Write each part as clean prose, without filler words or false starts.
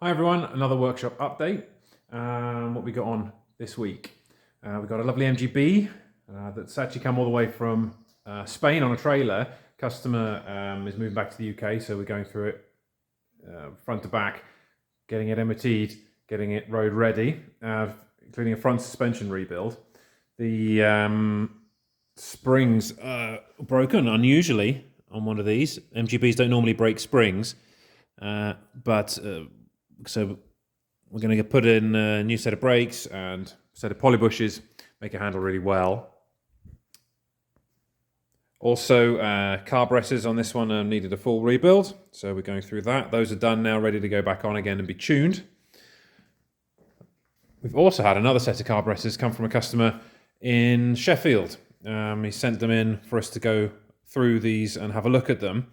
Hi everyone, another workshop update. What we got on this week? We've got a lovely MGB that's actually come all the way from Spain on a trailer. Customer is moving back to the UK, so we're going through it front to back, getting it MOT'd, getting it road ready, including a front suspension rebuild. The springs are broken unusually on one of these. MGBs don't normally break springs, so we're going to put in a new set of brakes and a set of poly bushes, make it handle really well. Also, carburetors on this one needed a full rebuild, so we're going through that. Those are done now, ready to go back on again and be tuned. We've also had another set of carburetors come from a customer in Sheffield. He sent them in for us to go through these and have a look at them.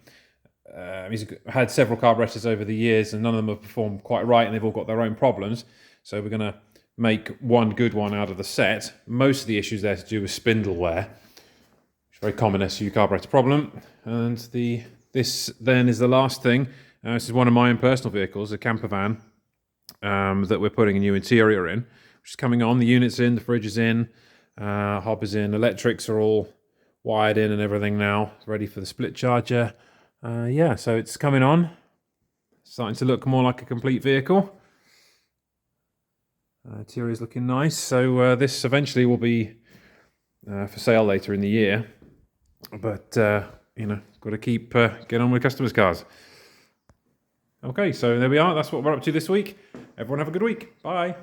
He's had several carburetors over the years and none of them have performed quite right and they've all got their own problems. So we're going to make one good one out of the set. Most of the issues there to do with spindle wear, which is a very common SU carburetor problem. And this then is the last thing. This is one of my own personal vehicles, a campervan, that we're putting a new interior in, which is coming on. The unit's in, the fridge is in, hob is in, electrics are all wired in and everything now, ready for the split charger. Yeah, so it's coming on, starting to look more like a complete vehicle. Interior is looking nice, so this eventually will be for sale later in the year. But, you know, got to keep getting on with customers' cars. Okay, so there we are. That's what we're up to this week. Everyone have a good week. Bye.